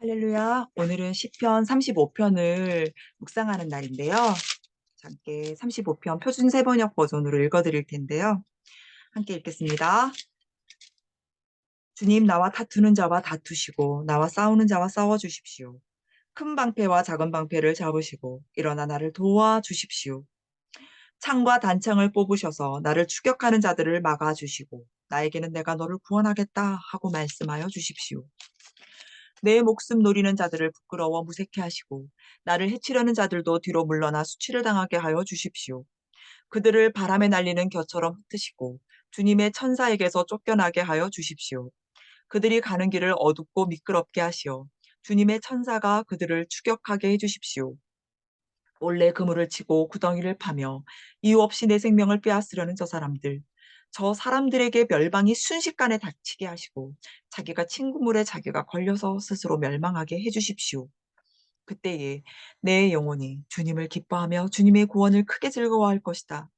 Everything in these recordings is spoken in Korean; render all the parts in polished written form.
할렐루야. 오늘은 시편 35편을 묵상하는 날인데요. 함께 35편 표준 세번역 버전으로 읽어드릴 텐데요. 함께 읽겠습니다. 주님, 나와 다투는 자와 다투시고 나와 싸우는 자와 싸워주십시오. 큰 방패와 작은 방패를 잡으시고 일어나 나를 도와주십시오. 창과 단창을 뽑으셔서 나를 추격하는 자들을 막아주시고 나에게는 내가 너를 구원하겠다 하고 말씀하여 주십시오. 내 목숨 노리는 자들을 부끄러워 무색해 하시고 나를 해치려는 자들도 뒤로 물러나 수치를 당하게 하여 주십시오. 그들을 바람에 날리는 겨처럼 흩으시고 주님의 천사에게서 쫓겨나게 하여 주십시오. 그들이 가는 길을 어둡고 미끄럽게 하시어 주님의 천사가 그들을 추격하게 해 주십시오. 몰래 그물을 치고 구덩이를 파며 이유 없이 내 생명을 빼앗으려는 저 사람들에게 멸망이 순식간에 닥치게 하시고 자기가 친구물에 자기가 걸려서 스스로 멸망하게 해주십시오. 그때에 내 영혼이 주님을 기뻐하며 주님의 구원을 크게 즐거워할 것이다.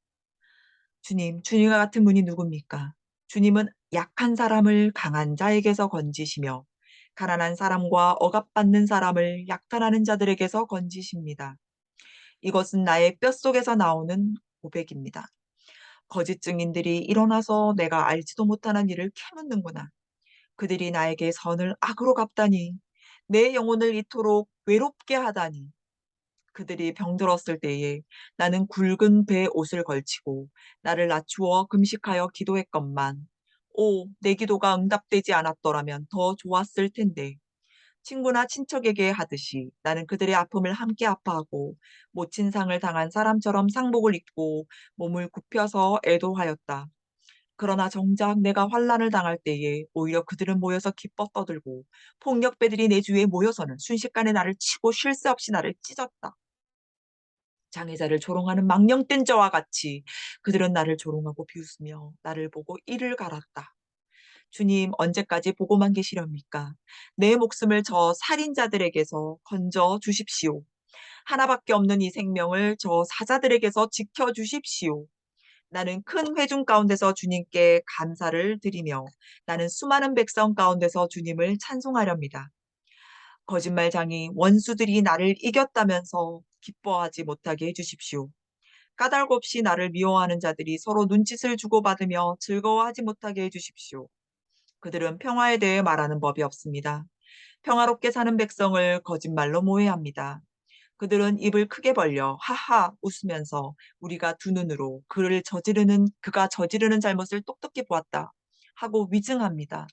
주님, 주님과 같은 분이 누굽니까? 주님은 약한 사람을 강한 자에게서 건지시며 가난한 사람과 억압받는 사람을 약탈하는 자들에게서 건지십니다. 이것은 나의 뼛속에서 나오는 고백입니다. 거짓 증인들이 일어나서 내가 알지도 못하는 일을 캐묻는구나. 그들이 나에게 선을 악으로 갚다니, 내 영혼을 이토록 외롭게 하다니. 그들이 병들었을 때에 나는 굵은 배 옷을 걸치고 나를 낮추어 금식하여 기도했건만, 오, 내 기도가 응답되지 않았더라면 더 좋았을 텐데. 친구나 친척에게 하듯이 나는 그들의 아픔을 함께 아파하고 모친 상을 당한 사람처럼 상복을 입고 몸을 굽혀서 애도하였다. 그러나 정작 내가 환난을 당할 때에 오히려 그들은 모여서 기뻐 떠들고 폭력배들이 내 주위에 모여서는 순식간에 나를 치고 쉴 새 없이 나를 찢었다. 장애자를 조롱하는 망령된 자와 같이 그들은 나를 조롱하고 비웃으며 나를 보고 이를 갈았다. 주님, 언제까지 보고만 계시렵니까? 내 목숨을 저 살인자들에게서 건져 주십시오. 하나밖에 없는 이 생명을 저 사자들에게서 지켜 주십시오. 나는 큰 회중 가운데서 주님께 감사를 드리며 나는 수많은 백성 가운데서 주님을 찬송하렵니다. 거짓말장이 원수들이 나를 이겼다면서 기뻐하지 못하게 해주십시오. 까닭 없이 나를 미워하는 자들이 서로 눈짓을 주고받으며 즐거워하지 못하게 해주십시오. 그들은 평화에 대해 말하는 법이 없습니다. 평화롭게 사는 백성을 거짓말로 모해합니다. 그들은 입을 크게 벌려 하하 웃으면서 우리가 두 눈으로 그가 저지르는 잘못을 똑똑히 보았다 하고 위증합니다.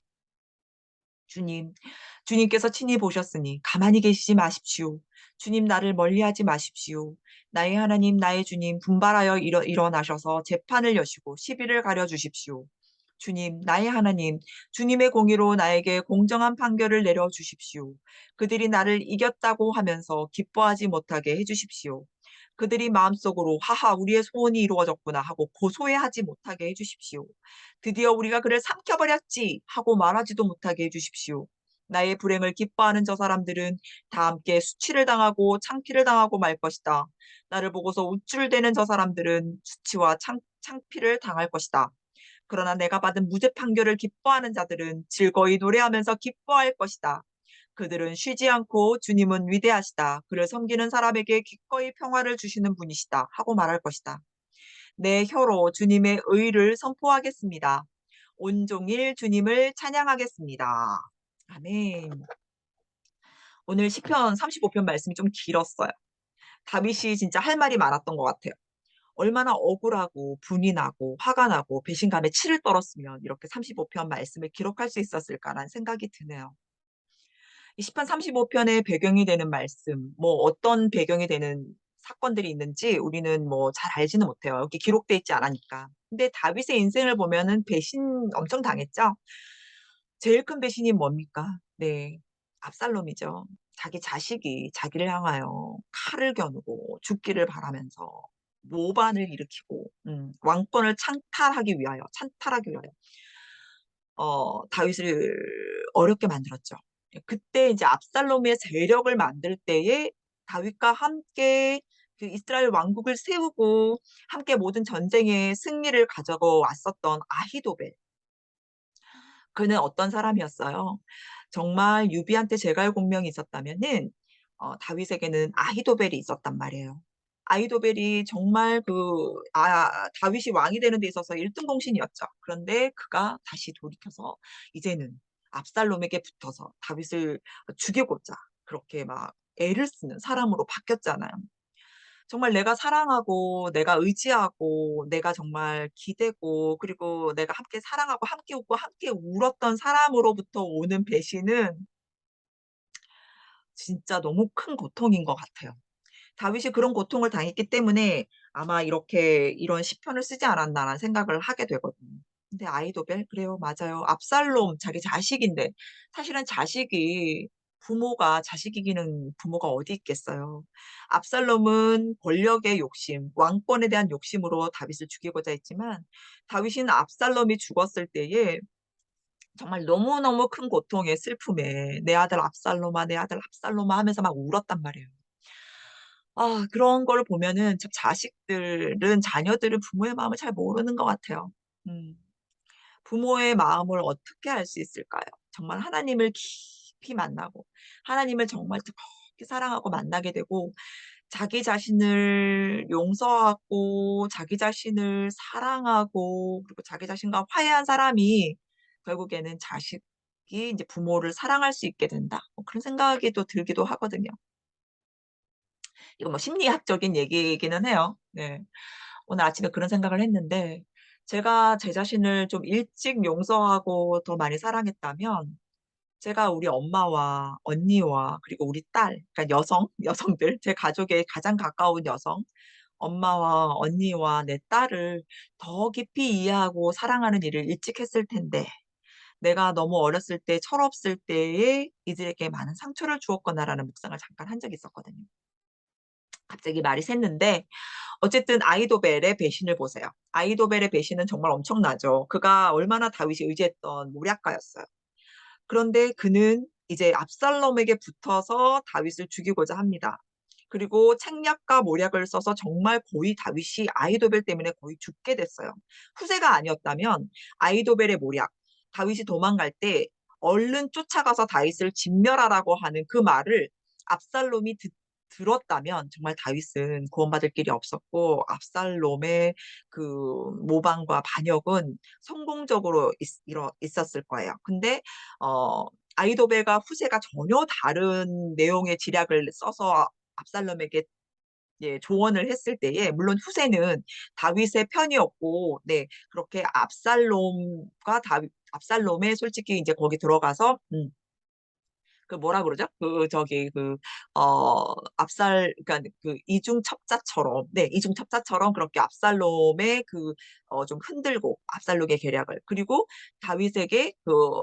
주님, 주님께서 친히 보셨으니 가만히 계시지 마십시오. 주님 나를 멀리하지 마십시오. 나의 하나님, 나의 주님 분발하여 일어나셔서 재판을 여시고 시비를 가려 주십시오. 주님, 나의 하나님, 주님의 공의로 나에게 공정한 판결을 내려 주십시오. 그들이 나를 이겼다고 하면서 기뻐하지 못하게 해 주십시오. 그들이 마음속으로 하하 우리의 소원이 이루어졌구나 하고 고소해하지 못하게 해 주십시오. 드디어 우리가 그를 삼켜버렸지 하고 말하지도 못하게 해 주십시오. 나의 불행을 기뻐하는 저 사람들은 다 함께 수치를 당하고 창피를 당하고 말 것이다. 나를 보고서 우쭐대는 저 사람들은 수치와 창피를 당할 것이다. 그러나 내가 받은 무죄 판결을 기뻐하는 자들은 즐거이 노래하면서 기뻐할 것이다. 그들은 쉬지 않고 주님은 위대하시다. 그를 섬기는 사람에게 기꺼이 평화를 주시는 분이시다. 하고 말할 것이다. 내 혀로 주님의 의를 선포하겠습니다. 온종일 주님을 찬양하겠습니다. 아멘. 오늘 시편 35편 말씀이 좀 길었어요. 다윗이 진짜 할 말이 많았던 것 같아요. 얼마나 억울하고 분이 나고 화가 나고 배신감에 치를 떨었으면 이렇게 35편 말씀을 기록할 수 있었을까라는 생각이 드네요. 이 시편 35편의 배경이 되는 말씀, 뭐 어떤 배경이 되는 사건들이 있는지 우리는 뭐 잘 알지는 못해요. 여기 기록돼 있지 않으니까. 근데 다윗의 인생을 보면은 배신 엄청 당했죠. 제일 큰 배신이 뭡니까? 네, 압살롬이죠. 자기 자식이 자기를 향하여 칼을 겨누고 죽기를 바라면서 모반을 일으키고 왕권을 찬탈하기 위하여 다윗을 어렵게 만들었죠. 그때 이제 압살롬의 세력을 만들 때에 다윗과 함께 그 이스라엘 왕국을 세우고 함께 모든 전쟁의 승리를 가져고 왔었던 아히도벨. 그는 어떤 사람이었어요. 정말 유비한테 제갈공명이 있었다면은 다윗에게는 아히도벨이 있었단 말이에요. 아히도벨이 정말 다윗이 왕이 되는 데 있어서 1등 공신이었죠. 그런데 그가 다시 돌이켜서 이제는 압살롬에게 붙어서 다윗을 죽이고자 그렇게 막 애를 쓰는 사람으로 바뀌었잖아요. 정말 내가 사랑하고 내가 의지하고 내가 정말 기대고 그리고 내가 함께 사랑하고 함께 웃고 함께 울었던 사람으로부터 오는 배신은 진짜 너무 큰 고통인 것 같아요. 다윗이 그런 고통을 당했기 때문에 아마 이렇게 이런 시편을 쓰지 않았나라는 생각을 하게 되거든요. 근데 아이도벨 그래요. 맞아요. 압살롬 자기 자식인데 사실은 자식이 부모가 자식 이기는 부모가 어디 있겠어요. 압살롬은 권력의 욕심, 왕권에 대한 욕심으로 다윗을 죽이고자 했지만 다윗은 압살롬이 죽었을 때에 정말 너무너무 큰 고통에 슬픔에 "내 아들 압살롬아, 내 아들 압살롬아." 하면서 막 울었단 말이에요. 그런 거를 보면은 참 자식들은 자녀들은 부모의 마음을 잘 모르는 것 같아요. 음. 부모의 마음을 어떻게 알 수 있을까요? 정말 하나님을 깊이 만나고 하나님을 정말 뜨겁게 사랑하고 만나게 되고 자기 자신을 용서하고 자기 자신을 사랑하고 그리고 자기 자신과 화해한 사람이 결국에는 자식이 인제 부모를 사랑할 수 있게 된다. 그런 생각이 또 들기도 하거든요. 이거 뭐 심리학적인 얘기이기는 해요. 네. 오늘 아침에 그런 생각을 했는데 제가 제 자신을 좀 일찍 용서하고 더 많이 사랑했다면 제가 우리 엄마와 언니와 그리고 우리 딸 그러니까 여성들 제 가족의 가장 가까운 여성 엄마와 언니와 내 딸을 더 깊이 이해하고 사랑하는 일을 일찍 했을 텐데 내가 너무 어렸을 때 철없을 때에 이들에게 많은 상처를 주었구나라는 묵상을 잠깐 한 적이 있었거든요. 갑자기 말이 샜는데 어쨌든 아이도벨의 배신을 보세요. 아이도벨의 배신은 정말 엄청나죠. 그가 얼마나 다윗이 의지했던 모략가였어요. 그런데 그는 이제 압살롬에게 붙어서 다윗을 죽이고자 합니다. 그리고 책략과 모략을 써서 정말 거의 다윗이 아이도벨 때문에 거의 죽게 됐어요. 후세가 아니었다면 아이도벨의 모략, 다윗이 도망갈 때 얼른 쫓아가서 다윗을 진멸하라고 하는 그 말을 압살롬이 들었다면 정말 다윗은 구원받을 길이 없었고 압살롬의 그 모방과 반역은 성공적으로 있었을 거예요. 근데 어 아이도벨과 후세가 전혀 다른 내용의 지략을 써서 압살롬에게 예 조언을 했을 때에 물론 후세는 다윗의 편이었고 네 그렇게 압살롬의 솔직히 인제 거기 들어가서 그 뭐라 그러죠? 그러니까 이중첩자처럼 네 이중첩자처럼 그렇게 압살롬의 좀 흔들고 압살롬의 계략을 그리고 다윗에게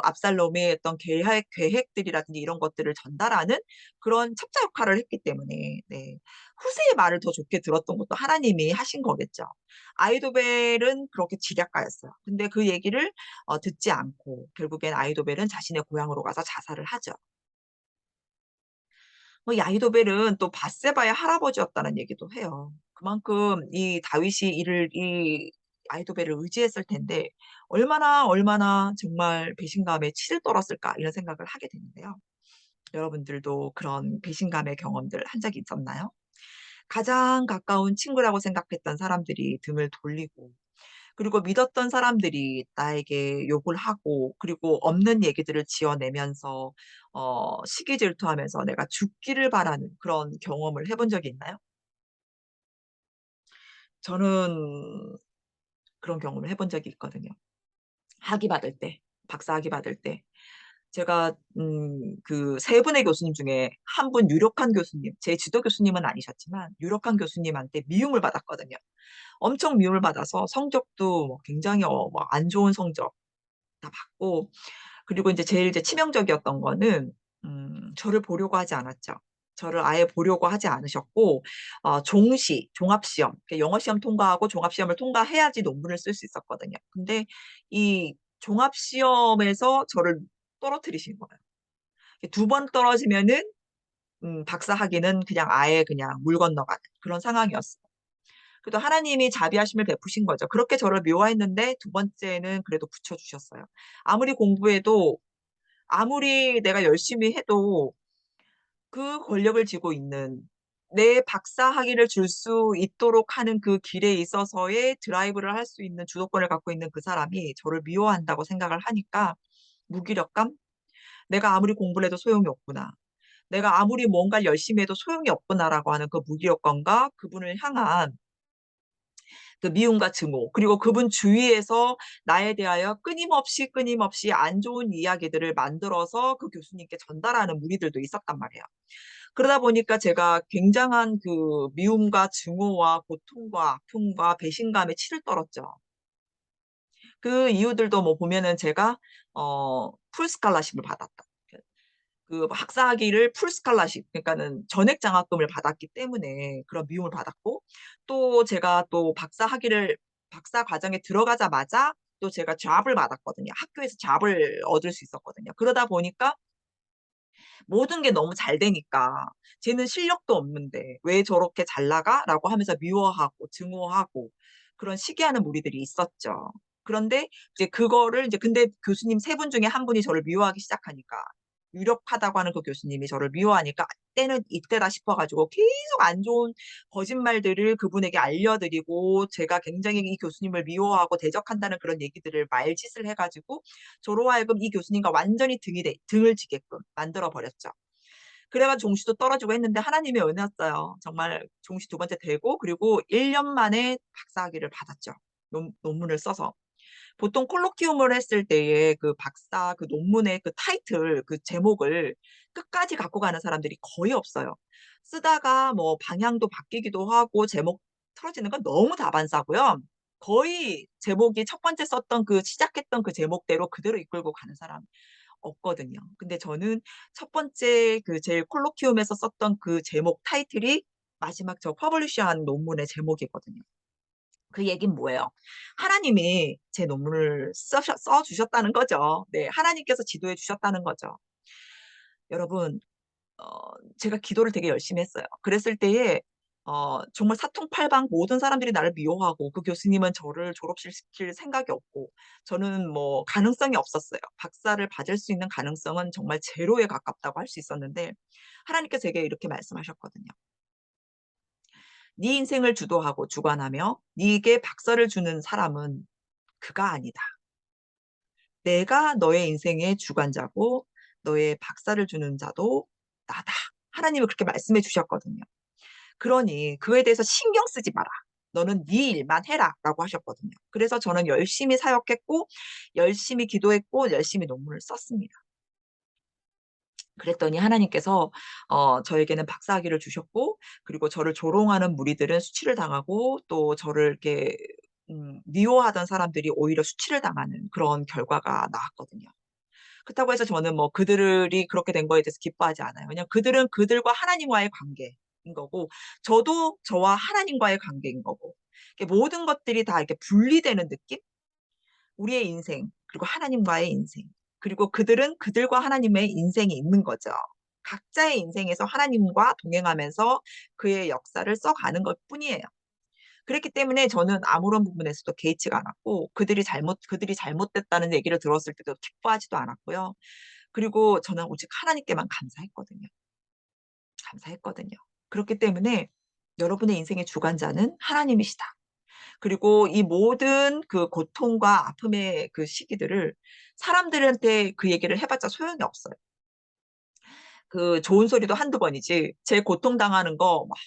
압살롬의 어떤 계획들이라든지 이런 것들을 전달하는 그런 첩자 역할을 했기 때문에 네 후세의 말을 더 좋게 들었던 것도 하나님이 하신 거겠죠. 아이도벨은 그렇게 지략가였어요. 근데 그 얘기를 듣지 않고 결국엔 아이도벨은 자신의 고향으로 가서 자살을 하죠. 이 아이도벨은 또 밧세바의 할아버지였다는 얘기도 해요. 그만큼 이 다윗이 이를 이 아이도벨을 의지했을 텐데 얼마나 정말 배신감에 치를 떨었을까 이런 생각을 하게 되는데요. 여러분들도 그런 배신감의 경험들 한 적이 있었나요? 가장 가까운 친구라고 생각했던 사람들이 등을 돌리고 그리고 믿었던 사람들이 나에게 욕을 하고 그리고 없는 얘기들을 지어내면서 시기 질투하면서 내가 죽기를 바라는 그런 경험을 해본 적이 있나요? 저는 그런 경험을 해본 적이 있거든요. 학위 받을 때, 박사학위 받을 때 제가 그 세 분의 교수님 중에 한 분 유력한 교수님, 제 지도 교수님은 아니셨지만 유력한 교수님한테 미움을 받았거든요. 엄청 미움을 받아서 성적도 뭐 굉장히 뭐 안 좋은 성적 다 받고 그리고 인제 제일 이제 치명적이었던 거는 저를 보려고 하지 않았죠. 저를 아예 보려고 하지 않으셨고 종합시험 그 영어 시험 통과하고 종합시험을 통과해야지 논문을 쓸 수 있었거든요. 근데 이 종합시험에서 저를 떨어뜨리신 거예요. 두 번 떨어지면은 박사 학위는 그냥 아예 그냥 물 건너가는 그런 상황이었어요. 그래도 하나님이 자비하심을 베푸신 거죠. 그렇게 저를 미워했는데 두 번째는 그래도 붙여주셨어요. 아무리 공부해도 아무리 내가 열심히 해도 그 권력을 쥐고 있는 내 박사 학위를 줄 수 있도록 하는 그 길에 있어서의 드라이브를 할 수 있는 주도권을 갖고 있는 그 사람이 저를 미워한다고 생각을 하니까 무기력감? '내가 아무리 공부를 해도 소용이 없구나. 내가 아무리 뭔가를 열심히 해도 소용이 없구나.'라고 하는 그 무기력감과 그분을 향한 그 미움과 증오, 그리고 그분 주위에서 나에 대하여 끊임없이 안 좋은 이야기들을 만들어서 그 교수님께 전달하는 무리들도 있었단 말이에요. 그러다 보니까 제가 굉장한 그 미움과 증오와 고통과 아픔과 배신감에 치를 떨었죠. 그 이유들도 뭐 보면은 제가 풀 스칼라십을 받았다. 그 학사학위를 풀 스칼라십, 그러니까는 전액 장학금을 받았기 때문에 그런 미움을 받았고, 또 제가 또 박사 과정에 들어가자마자 또 제가 잡을 받았거든요. 학교에서 잡을 얻을 수 있었거든요. 그러다 보니까 모든 게 너무 잘 되니까 '쟤는 실력도 없는데 왜 저렇게 잘 나가?'라고 하면서 미워하고 증오하고 그런 시기하는 무리들이 있었죠. 그런데 이제 그거를 이제 근데 교수님 세 분 중에 한 분이 저를 미워하기 시작하니까, 유력하다고 하는 그 교수님이 저를 미워하니까 '때는 이때다.' 싶어 가지고 계속 안 좋은 거짓말들을 그분에게 알려 드리고, 제가 굉장히 이 교수님을 미워하고 대적한다는 그런 얘기들을 말짓을 해 가지고 저로 하여금 이 교수님과 완전히 등을 지게끔 만들어 버렸죠. 그래 가지고 종시도 떨어지고 했는데 하나님의 은혜였어요. 정말 종시 두 번째 되고, 그리고 1년 만에 박사학위를 받았죠, 논문을 써서. 보통 콜로퀴움을 했을 때에 그 박사 그 논문의 그 타이틀 그 제목을 끝까지 갖고 가는 사람들이 거의 없어요. 쓰다가 뭐 방향도 바뀌기도 하고 제목 틀어지는 건 너무 다반사고요. 거의 제목이 첫 번째 썼던 그 시작했던 그 제목대로 그대로 이끌고 가는 사람 없거든요. 근데 저는 첫 번째 그 제일 콜로퀴움에서 썼던 그 제목 타이틀이 마지막 저 퍼블리셔한 논문의 제목이거든요. 그 얘기는 뭐예요? 하나님이 제 논문을 써 주셨다는 거죠. 네. 하나님께서 지도해 주셨다는 거죠. 여러분, 제가 기도를 되게 열심히 했어요. 그랬을 때에 정말 사통팔방 모든 사람들이 나를 미워하고 그 교수님은 저를 졸업실 시킬 생각이 없고, 저는 뭐 가능성이 없었어요. 박사를 받을 수 있는 가능성은 정말 제로에 가깝다고 할 수 있었는데, 하나님께서 제게 이렇게 말씀하셨거든요. "네 인생을 주도하고 주관하며 네게 박사를 주는 사람은 그가 아니다. 내가 너의 인생의 주관자고 너의 박사를 주는 자도 나다." 하나님은 그렇게 말씀해 주셨거든요. 그러니 "그에 대해서 신경 쓰지 마라. 너는 네 일만 해라."라고 하셨거든요. 그래서 저는 열심히 사역했고 열심히 기도했고 열심히 논문을 썼습니다. 그랬더니 하나님께서 저에게는 박사학위를 주셨고, 그리고 저를 조롱하는 무리들은 수치를 당하고, 또 저를 이렇게 미워하던 사람들이 오히려 수치를 당하는 그런 결과가 나왔거든요. 그렇다고 해서 저는 뭐 그들이 그렇게 된 거에 대해서 기뻐하지 않아요. 왜냐하면 그들은 그들과 하나님과의 관계인 거고, 저도 저와 하나님과의 관계인 거고, 이게 모든 것들이 다 이렇게 분리되는 느낌? 우리의 인생, 그리고 하나님과의 인생, 그리고 그들은 그들과 하나님의 인생이 있는 거죠. 각자의 인생에서 하나님과 동행하면서 그의 역사를 써가는 것뿐이에요. 그랬기 때문에 저는 아무런 부분에서도 개의치가 않았고, 그들이 잘못됐다는 얘기를 들었을 때도 기뻐하지도 않았고요. 그리고 저는 오직 하나님께만 감사했거든요. 감사했거든요. 그렇기 때문에 여러분의 인생의 주관자는 하나님이시다. 그리고 이 모든 그 고통과 아픔의 그 시기들을 사람들한테 그 얘기를 해 봤자 소용이 없어요. 그 좋은 소리도 한두 번이지, 제 고통당하는 거 막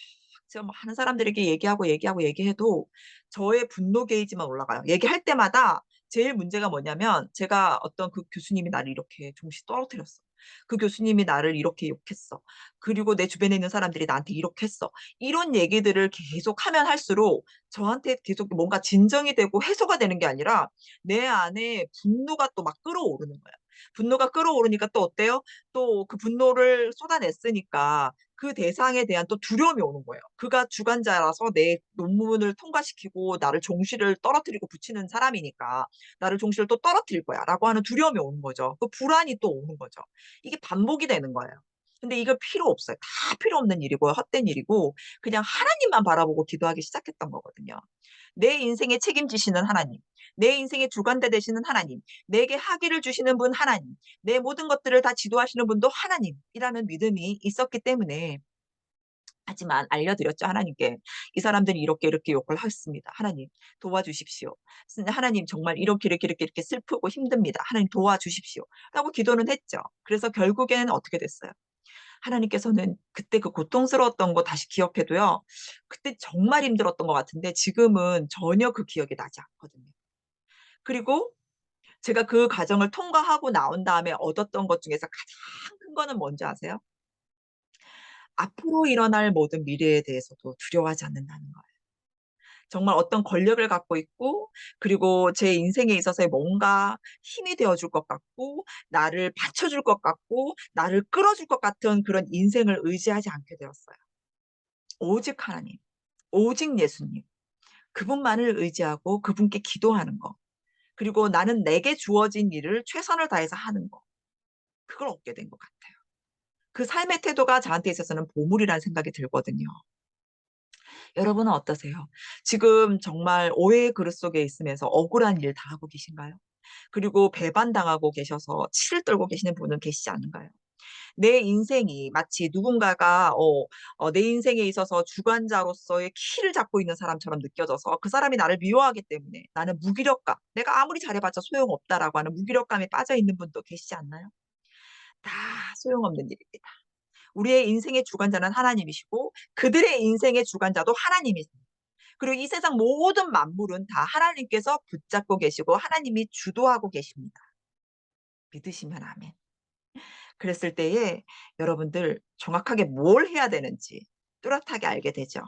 제가 많은 사람들에게 얘기해도 저의 분노 게이지만 올라가요. 얘기할 때마다 제일 문제가 뭐냐면, 제가 어떤 그 교수님이 나를 이렇게 조금씩 떨어뜨렸어. 그 교수님이 나를 이렇게 욕했어. 그리고 내 주변에 있는 사람들이 나한테 이렇게 했어. 이런 얘기들을 계속하면 할수록 저한테 계속 뭔가 진정이 되고 해소가 되는 게 아니라 내 안에 분노가 또 막 끓어오르는 거야. 분노가 끓어오르니까 또 어때요? 또 그 분노를 쏟아냈으니까 그 대상에 대한 또 두려움이 오는 거예요. 그가 주관자라서 내 논문을 통과시키고 나를 종시를 떨어뜨리고 붙이는 사람이니까 '나를 종시를 또 떨어뜨릴 거야.'라고 하는 두려움이 오는 거죠. 그 불안이 또 오는 거죠. 이게 반복이 되는 거예요. 근데 이거 필요 없어요. 다 필요 없는 일이고 헛된 일이고 그냥 하나님만 바라보고 기도하기 시작했던 거거든요. 내 인생에 책임지시는 하나님, 내 인생의 주관자 되시는 하나님, 내게 학위를 주시는 분 하나님, 내 모든 것들을 다 지도하시는 분도 하나님이라는 믿음이 있었기 때문에, 하지만 알려드렸죠, 하나님께. 이 사람들이 이렇게 이렇게 욕을 했습니다. 하나님 도와주십시오. 하나님 정말 이렇게 슬프고 힘듭니다. 하나님 도와주십시오. 라고 기도는 했죠. 그래서 결국에는 어떻게 됐어요? 하나님께서는 그때 그 고통스러웠던 거 다시 기억해도요, 그때 정말 힘들었던 것 같은데 지금은 전혀 그 기억이 나지 않거든요. 그리고 제가 그 과정을 통과하고 나온 다음에 얻었던 것 중에서 가장 큰 거는 뭔지 아세요? 앞으로 일어날 모든 미래에 대해서도 두려워하지 않는다는 거예요. 정말 어떤 권력을 갖고 있고, 그리고 제 인생에 있어서의 뭔가 힘이 되어 줄 것 같고, 나를 받쳐줄 것 같고, 나를 끌어줄 것 같은 그런 인생을 의지하지 않게 되었어요. 오직 하나님, 오직 예수님, 그분만을 의지하고 그분께 기도하는 거. 그리고 나는 내게 주어진 일을 최선을 다해서 하는 거. 그걸 얻게 된 것 같아요. 그 삶의 태도가 저한테 있어서는 보물이라는 생각이 들거든요. 여러분은 어떠세요? 지금 정말 오해의 그릇 속에 있으면서 억울한 일 다 하고 계신가요? 그리고 배반당하고 계셔서 치를 떨고 계시는 분은 계시지 않은가요? 내 인생이 마치 누군가가 내 인생에 있어서 주관자로서의 키를 잡고 있는 사람처럼 느껴져서 그 사람이 나를 미워하기 때문에 나는 무기력감, '내가 아무리 잘해봤자 소용없다.'라고 하는 무기력감에 빠져 있는 분도 계시지 않나요? 다 소용없는 일입니다. 우리의 인생의 주관자는 하나님이시고 그들의 인생의 주관자도 하나님이세요. 그리고 이 세상 모든 만물은 다 하나님께서 붙잡고 계시고 하나님이 주도하고 계십니다. 믿으시면 아멘. 그랬을 때에 여러분들 정확하게 뭘 해야 되는지 뚜렷하게 알게 되죠.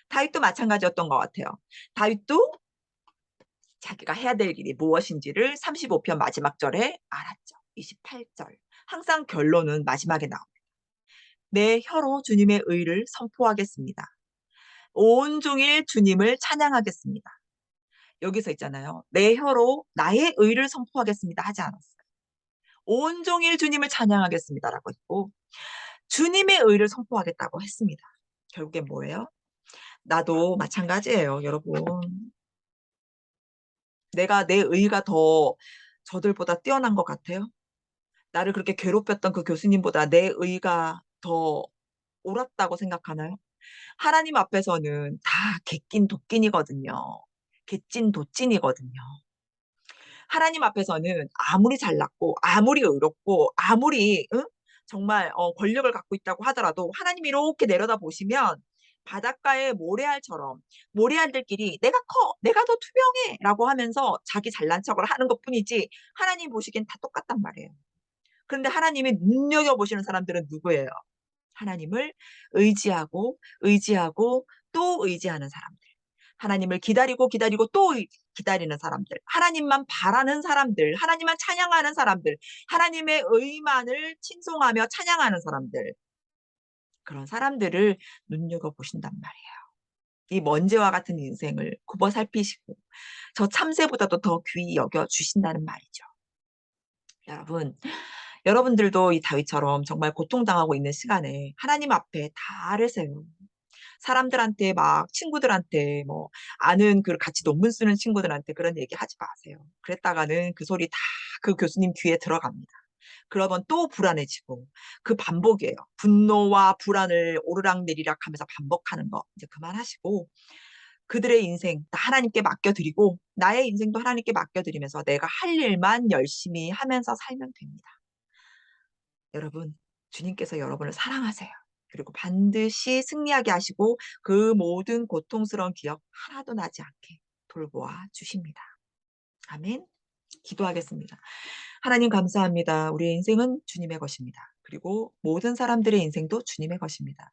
다윗도 마찬가지였던 것 같아요. 다윗도 자기가 해야 될 일이 무엇인지를 35편 마지막 절에 알았죠. 28절. 항상 결론은 마지막에 나옵니다. 내 혀로 주님의 의를 선포하겠습니다. 온종일 주님을 찬양하겠습니다. 여기서 있잖아요. 내 혀로 나의 의를 선포하겠습니다 하지 않았어요. 온종일 주님을 찬양하겠습니다라고 했고 주님의 의를 선포하겠다고 했습니다. 결국엔 뭐예요? 나도 마찬가지예요, 여러분. 내가 내 의가 더 저들보다 뛰어난 것 같아요? 나를 그렇게 괴롭혔던 그 교수님보다 내 의가 더 옳았다고 생각하나요? 하나님 앞에서는 다 객긴 도끼이거든요. 개찐 도찐이거든요. 하나님 앞에서는 아무리 잘났고 아무리 의롭고 아무리 정말 권력을 갖고 있다고 하더라도 하나님이 이렇게 내려다 보시면 바닷가의 모래알처럼 모래알들끼리 "내가 커. 내가 더 투명해."라고 하면서 자기 잘난 척을 하는 것뿐이지 하나님 보시기엔 다 똑같단 말이에요. 그런데 하나님이 눈여겨보시는 사람들은 누구예요? 하나님을 의지하고 또 의지하는 사람들. 하나님을 기다리고 기다리고 또 기다리는 사람들. 하나님만 바라는 사람들. 하나님만 찬양하는 사람들. 하나님의 의만을 칭송하며 찬양하는 사람들. 그런 사람들을 눈여겨보신단 말이에요. 이 먼지와 같은 인생을 굽어 살피시고 저 참새보다도 더 귀히 여겨 주신다는 말이죠. 여러분, 여러분들도 이 다윗처럼 정말 고통당하고 있는 시간에 하나님 앞에 다 아뢰세요. 사람들한테 막 친구들한테 뭐 아는 그 같이 논문 쓰는 친구들한테 그런 얘기하지 마세요. 그랬다가는 그 소리 다 그 교수님 귀에 들어갑니다. 그러면 또 불안해지고 그 반복이에요. 분노와 불안을 오르락내리락 하면서 반복하는 거 이제 그만하시고 그들의 인생 다 하나님께 맡겨 드리고 나의 인생도 하나님께 맡겨 드리면서 내가 할 일만 열심히 하면서 살면 됩니다. 여러분, 주님께서 여러분을 사랑하세요. 그리고 반드시 승리하게 하시고 그 모든 고통스러운 기억 하나도 나지 않게 돌보아 주십니다. 아멘. 기도하겠습니다. 하나님 감사합니다. 우리의 인생은 주님의 것입니다. 그리고 모든 사람들의 인생도 주님의 것입니다.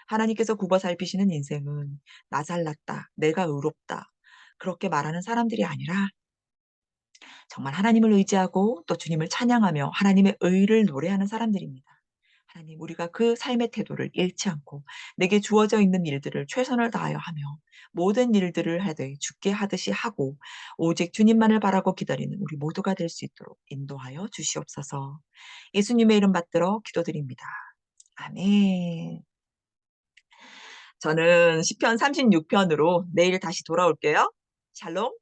하나님께서 굽어 살피시는 인생은 나 잘났다, 내가 의롭다 그렇게 말하는 사람들이 아니라 정말 하나님을 의지하고 또 주님을 찬양하며 하나님의 의를 노래하는 사람들입니다. 하나님, 우리가 그 삶의 태도를 잃지 않고 내게 주어져 있는 일들을 최선을 다하여 하며 모든 일들을 하되 주께 하듯이 하고 오직 주님만을 바라고 기다리는 우리 모두가 될 수 있도록 인도하여 주시옵소서. 예수님의 이름 받들어 기도드립니다. 아멘. 저는 시편 36편으로 내일 다시 돌아올게요. 샬롬.